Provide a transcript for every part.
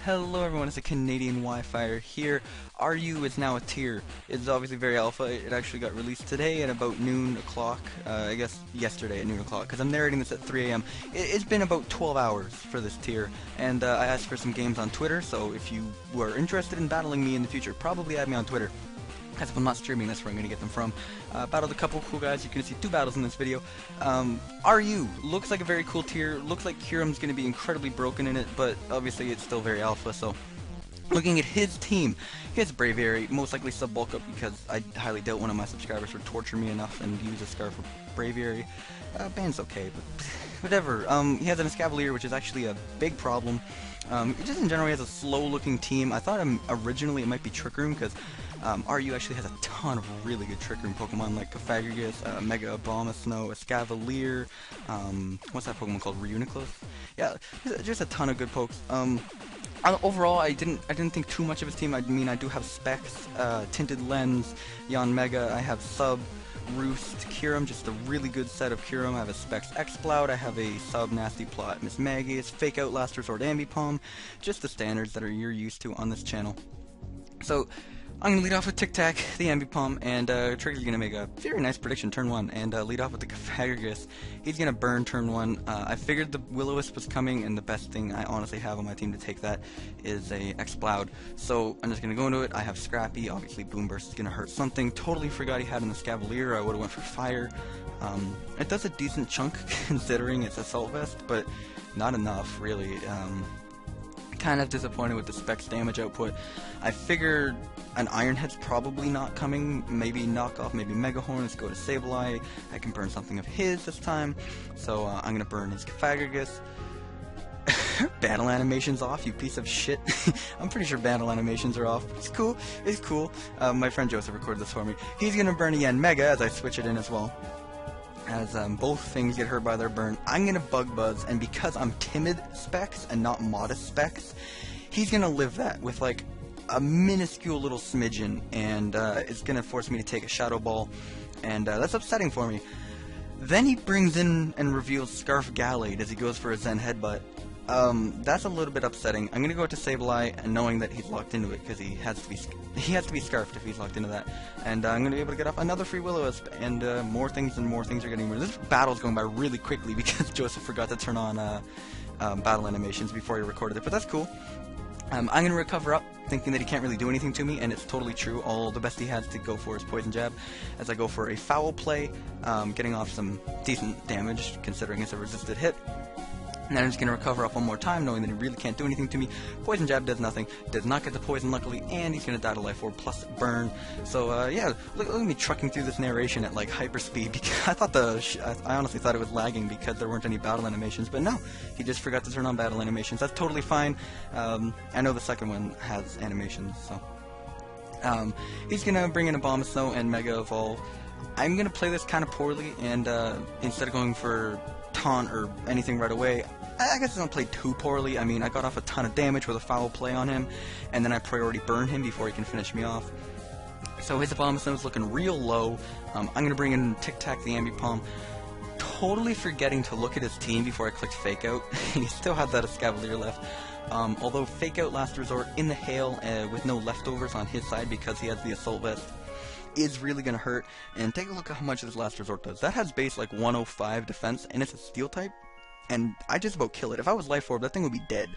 Hello everyone, it's TheCanadianWifier here. RU is now a tier. It's obviously very alpha. It actually got released today at about noon o'clock. I guess yesterday at noon o'clock, because I'm narrating this at 3 AM. It's been about 12 hours for this tier, and I asked for some games on Twitter, so if you were interested in battling me in the future, probably add me on Twitter. As if I'm not streaming, that's where I'm going to get them from. Battled a couple cool guys. You can see 2 battles in this video. RU looks like a very cool tier. Looks like Kiram's going to be incredibly broken in it, but obviously it's still very alpha, so... Looking at his team, he has Braviary, most likely sub-bulk up because I highly doubt one of my subscribers would torture me enough and use a Scar for Braviary. Band's okay, but whatever. He has an Escavalier, which is actually a big problem. Just in general, he has a slow-looking team. I thought originally it might be Trick Room because RU actually has a ton of really good Trick Room Pokemon like Pythagoras, Mega Abomasnow, Escavalier, what's that Pokemon called? Reuniclus? Yeah, just a ton of good pokes. Overall, I didn't think too much of his team. I mean, I do have Specs, Tinted Lens, Yanmega, I have Sub, Roost, Kiram, just a really good set of Kiram. I have a Specs Exploud, I have a Sub Nasty Plot, Miss Maggie's, Fake Out, Last Resort, Ambipom, just the standards that you're used to on this channel. So, I'm going to lead off with Tic Tac, the Ambipom, and Trigger's going to make a very nice prediction turn 1, and lead off with the Pythagoras. He's going to burn turn 1. I figured the Will-O-Wisp was coming, and the best thing I honestly have on my team to take that is a Exploud. So I'm just going to go into it. I have Scrappy, obviously Boom Burst is going to hurt something. Totally forgot he had an Escavalier. I would have went for Fire. It does a decent chunk considering it's Assault Vest, but not enough, really. Kind of disappointed with the Specs damage output. I figured an Iron Head's probably not coming, maybe knock off, maybe Mega Horn, let's go to Sableye. I can burn something of his this time, so I'm gonna burn his Pythagoras. Battle animations off, you piece of shit. I'm pretty sure battle animations are off. It's cool, it's cool. My friend Joesph recorded this for me. He's gonna burn a Yanmega as I switch it in as well. As both things get hurt by their burn, I'm gonna Bug Buzz, and because I'm timid Specs and not modest Specs, he's gonna live that with like a minuscule little smidgen, and it's gonna force me to take a Shadow Ball, and that's upsetting for me. Then he brings in and reveals Scarf Gallade as he goes for a Zen Headbutt. That's a little bit upsetting. I'm gonna go to Sableye, and knowing that he's locked into it because he has to be scarfed if he's locked into that. And I'm gonna be able to get off another free Will-O-Wisp, and more things are getting worse. This battle's going by really quickly because Joesph forgot to turn on battle animations before he recorded it, but that's cool. I'm gonna recover up, thinking that he can't really do anything to me, and it's totally true. All the best he has to go for is Poison Jab, as I go for a Foul Play, getting off some decent damage considering it's a resisted hit. And then I'm just going to recover up one more time, knowing that he really can't do anything to me. Poison Jab does nothing, does not get the poison luckily, and he's going to die to Life Orb plus burn. So yeah, look at me trucking through this narration at like hyper speed, because I honestly thought it was lagging because there weren't any battle animations, but no, he just forgot to turn on battle animations. That's totally fine. I know the second one has animations, so he's going to bring in Abomasnow and Mega Evolve. I'm going to play this kind of poorly, and instead of going for taunt or anything right away, I guess I don't play too poorly. I mean, I got off a ton of damage with a Foul Play on him, and then I priority burn him before he can finish me off. So his Abomasnow is looking real low. I'm going to bring in Tic Tac the Ambipom, totally forgetting to look at his team before I clicked Fake Out. He still had that Escavalier left. Although Fake Out Last Resort in the hail with no leftovers on his side because he has the Assault Vest is really going to hurt. And take a look at how much this Last Resort does. That has base like 105 defense, and it's a Steel type, and I just about kill it. If I was Life Orb, that thing would be dead,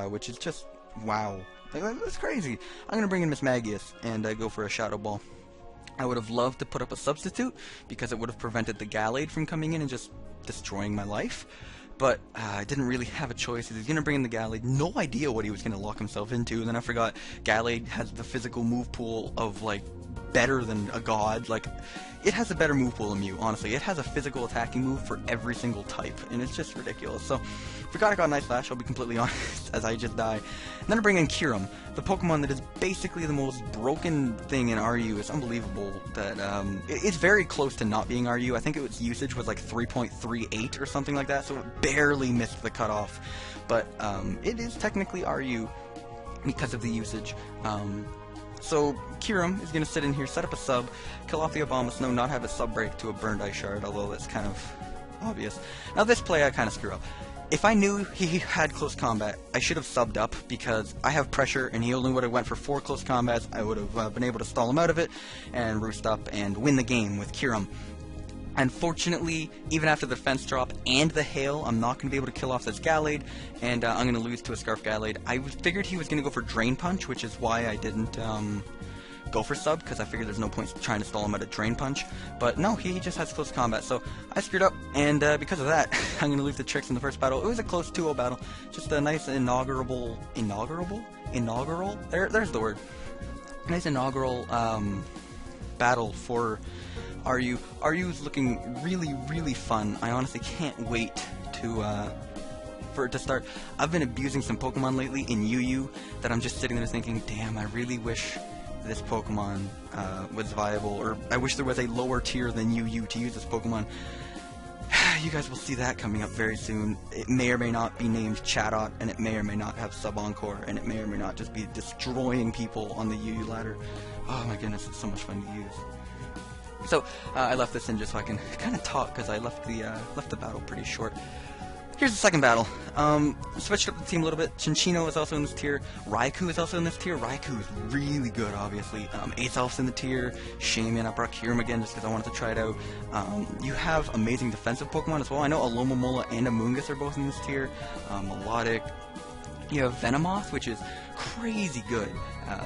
which is just, wow. That's crazy. I'm going to bring in Miss Maggie's and go for a Shadow Ball. I would have loved to put up a substitute, because it would have prevented the Gallade from coming in and just destroying my life. But I didn't really have a choice. He was going to bring in the Gallade. No idea what he was going to lock himself into. And then I forgot Gallade has the physical move pool of, like, better than a god. Like, it has a better move pool than Mew, honestly. It has a physical attacking move for every single type, and it's just ridiculous. So, forgot I got Night Slash, I'll be completely honest, as I just die. And then I bring in Kiram, the Pokemon that is basically the most broken thing in RU. It's unbelievable that, it's very close to not being RU. I think its usage was like 3.38 or something like that, so it barely missed the cutoff. But, it is technically RU because of the usage. So Kiram is going to sit in here, set up a sub, kill off the Abomasnow, not have a sub break to a Burned Ice Shard, although that's kind of obvious. Now this play I kind of screw up. if I knew he had close combat, I should have subbed up, because I have pressure, and he only would have went for 4 close combats. I would have been able to stall him out of it, and roost up, and win the game with Kiram. Unfortunately, even after the defense drop and the hail, I'm not going to be able to kill off this Gallade, and I'm going to lose to a Scarf Gallade. I figured he was going to go for Drain Punch, which is why I didn't go for sub, because I figured there's no point trying to stall him at a Drain Punch. But no, he just has close combat, so I screwed up, and because of that, I'm going to lose the Tricks in the first battle. It was a close 2-0 battle, just a nice inaugural, there's the word, nice inaugural battle for RU. RU is looking really, really fun. I honestly can't wait for it to start. I've been abusing some Pokemon lately in UU that I'm just sitting there thinking, damn, I really wish this Pokemon was viable, or I wish there was a lower tier than UU to use this Pokemon. You guys will see that coming up very soon. It may or may not be named Chatot, and it may or may not have sub-encore, and it may or may not just be destroying people on the UU ladder. Oh my goodness, it's so much fun to use. So I left this in just so I can kind of talk, because I left the battle pretty short. Here's the second battle. Switched up the team a little bit. Chinchino is also in this tier. Raikou is also in this tier. Raikou is really good, obviously. Azelf's in the tier. Shaman, I brought Kiram again just because I wanted to try it out. You have amazing defensive Pokemon as well. I know Alomomola and Amoonguss are both in this tier. Melodic. You have Venomoth, which is crazy good.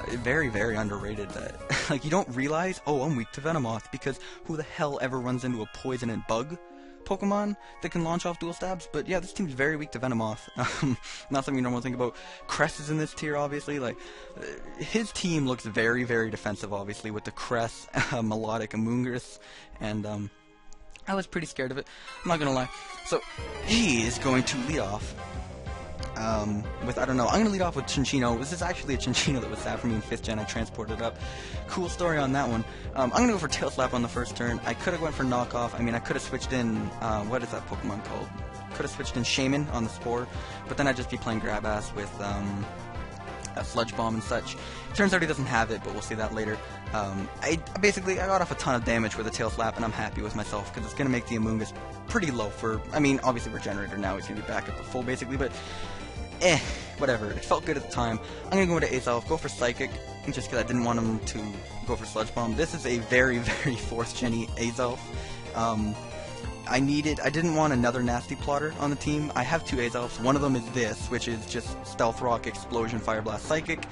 Very, very underrated. That like, you don't realize, oh, I'm weak to Venomoth, because who the hell ever runs into a poison and bug Pokemon that can launch off dual stabs? But yeah, this team's very weak to Venomoth. Not something you normally think about. Cress is in this tier, obviously. Like, his team looks very, very defensive, obviously, with the Cress, Melodic, Amoonguss, and I was pretty scared of it. I'm not gonna lie. So he is going to lead off. I don't know, I'm going to lead off with Chinchino. This is actually a Chinchino that was sad for me in 5th gen. I transported it up. Cool story on that one. I'm going to go for Tail Slap on the first turn. I could have went for Knockoff. I mean, I could have switched in, what is that Pokemon called? Could have switched in Shaman on the Spore, but then I'd just be playing Grab Ass with a Sludge Bomb and such. Turns out he doesn't have it, but we'll see that later. I got off a ton of damage with a Tail Slap, and I'm happy with myself, because it's going to make the Amoonguss pretty low for, I mean, obviously Regenerator now, he's going to be back up to full, basically, but whatever. It felt good at the time. I'm going to go into Azelf, go for Psychic, just because I didn't want him to go for Sludge Bomb. This is a very, very 4th gen Azelf. I didn't want another nasty plotter on the team. I have 2 Azelfs. One of them is this, which is just Stealth Rock, Explosion, Fire Blast, Psychic.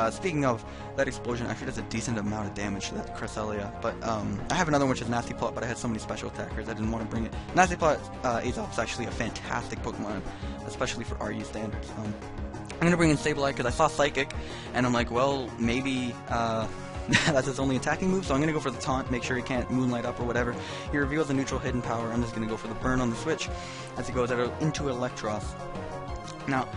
Speaking of, that Explosion actually does a decent amount of damage to that Cresselia. But I have another one which is Nasty Plot, but I had so many special attackers I didn't want to bring it. Nasty Plot Azelf is actually a fantastic Pokemon, especially for RU standards. I'm going to bring in Sableye because I saw Psychic, and I'm like, well, maybe that's his only attacking move, so I'm going to go for the Taunt, make sure he can't Moonlight up or whatever. He reveals a neutral hidden power. I'm just going to go for the Burn on the switch as he goes out into Electros. Now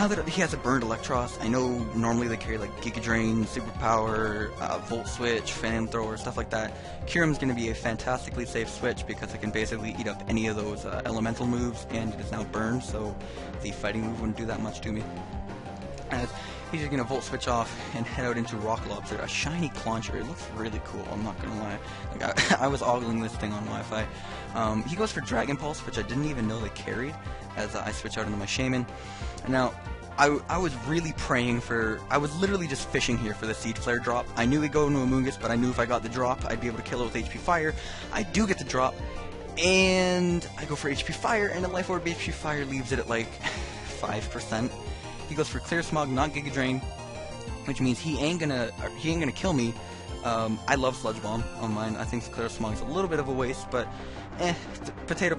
that he has a burned Electros, I know normally they carry like Giga Drain, Superpower, Volt Switch, Phantom Thrower, stuff like that. Kiram's going to be a fantastically safe switch because it can basically eat up any of those elemental moves, and it is now burned, so the fighting move wouldn't do that much to me. As he's just going to Volt Switch off and head out into Rock Lobster, a shiny Clauncher. It looks really cool, I'm not going to lie. Like, I was ogling this thing on Wi-Fi. He goes for Dragon Pulse, which I didn't even know they carried, as I switch out into my Shaman. Now, I was really praying for... I was literally just fishing here for the Seed Flare drop. I knew he'd go into Amoonguss, but I knew if I got the drop, I'd be able to kill it with HP Fire. I do get the drop, and I go for HP Fire, and a Life Orb HP Fire leaves it at like 5%. He goes for Clear Smog, not Giga Drain, which means he ain't gonna kill me. I love Sludge Bomb on mine. I think Clear Smog's a little bit of a waste, but potato.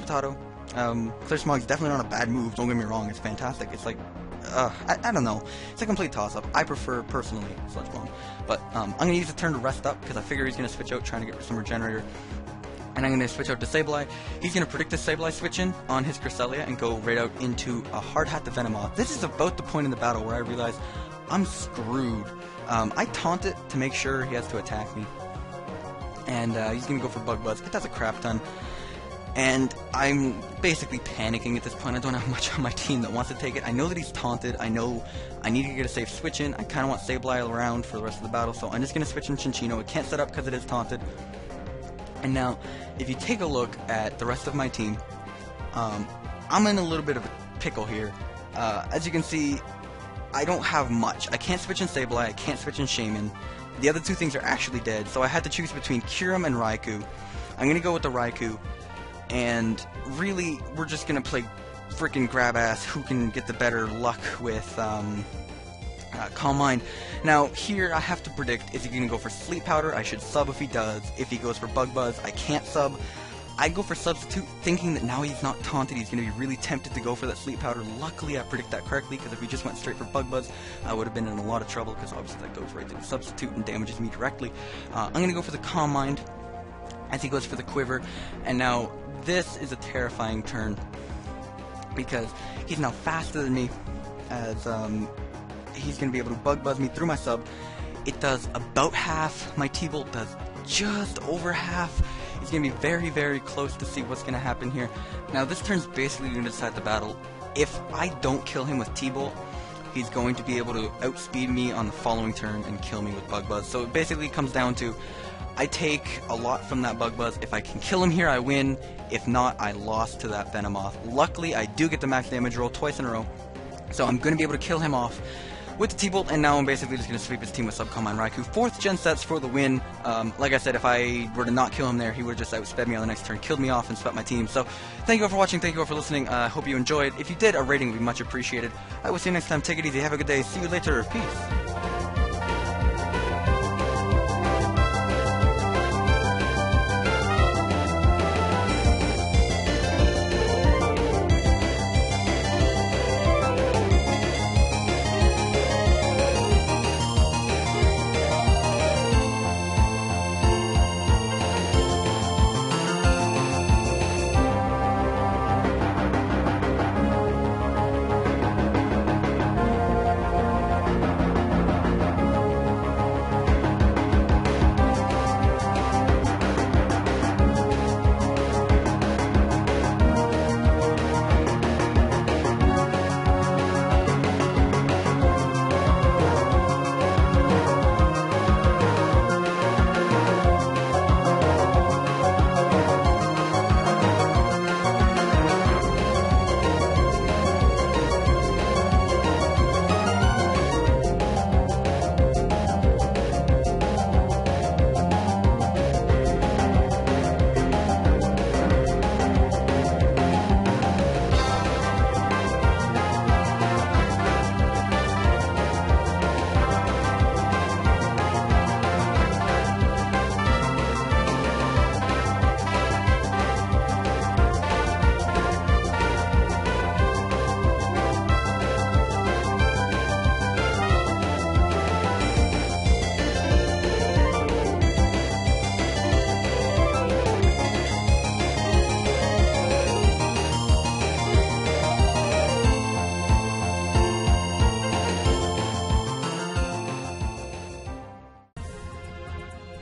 Clear Smog's definitely not a bad move. Don't get me wrong, it's fantastic. It's like, I don't know. It's a complete toss-up. I prefer personally Sludge Bomb, but I'm gonna use the turn to rest up because I figure he's gonna switch out, trying to get some Regenerator. And I'm going to switch out to Sableye. He's going to predict the Sableye switch-in on his Cresselia and go right out into a Hard Hat to Venomoth. This is about the point in the battle where I realize I'm screwed. I taunt it to make sure he has to attack me. And he's going to go for Bug Buzz. It does a crap ton. And I'm basically panicking at this point. I don't have much on my team that wants to take it. I know that he's taunted. I know I need to get a safe switch-in. I kind of want Sableye around for the rest of the battle, so I'm just going to switch in Chinchino. It can't set up because it is taunted. And now, if you take a look at the rest of my team, I'm in a little bit of a pickle here. As you can see, I don't have much. I can't switch in Sableye, I can't switch in Shaman. The other two things are actually dead, so I had to choose between Kyurem and Raikou. I'm gonna go with the Raikou, and really, we're just gonna play freaking grab ass who can get the better luck with Calm Mind. Now here I have to predict, is he going to go for Sleep Powder? I should sub if he does. If he goes for Bug Buzz, I can't sub. I go for Substitute thinking that now he's not taunted, he's going to be really tempted to go for that Sleep Powder. Luckily I predict that correctly, because if he just went straight for Bug Buzz, I would have been in a lot of trouble, because obviously that goes right through the Substitute and damages me directly. I'm going to go for the Calm Mind as he goes for the Quiver, and now this is a terrifying turn, because he's now faster than me, as he's going to be able to Bug Buzz me through my sub. It does about half. My T-Bolt does just over half. It's going to be very, very close to see what's going to happen here. Now this turn's basically going to decide the battle. If I don't kill him with T-Bolt, he's going to be able to outspeed me on the following turn and kill me with Bug Buzz. So it basically comes down to, I take a lot from that Bug Buzz. If I can kill him here, I win. If not, I lost to that Venomoth. Luckily, I do get the max damage roll twice in a row, so I'm going to be able to kill him off with the T-Bolt, and now I'm basically just going to sweep his team with Calm Mind Raikou. 4th gen sets for the win. Like I said, if I were to not kill him there, he would have just outsped me on the next turn, killed me off, and swept my team. So, thank you all for watching, thank you all for listening. I hope you enjoyed. If you did, a rating would be much appreciated. I will see you next time. Take it easy, have a good day, see you later, peace.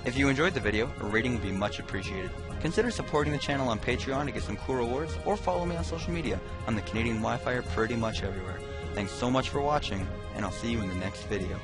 If you enjoyed the video, a rating would be much appreciated. Consider supporting the channel on Patreon to get some cool rewards, or follow me on social media. I'm the Canadian Wifier pretty much everywhere. Thanks so much for watching, and I'll see you in the next video.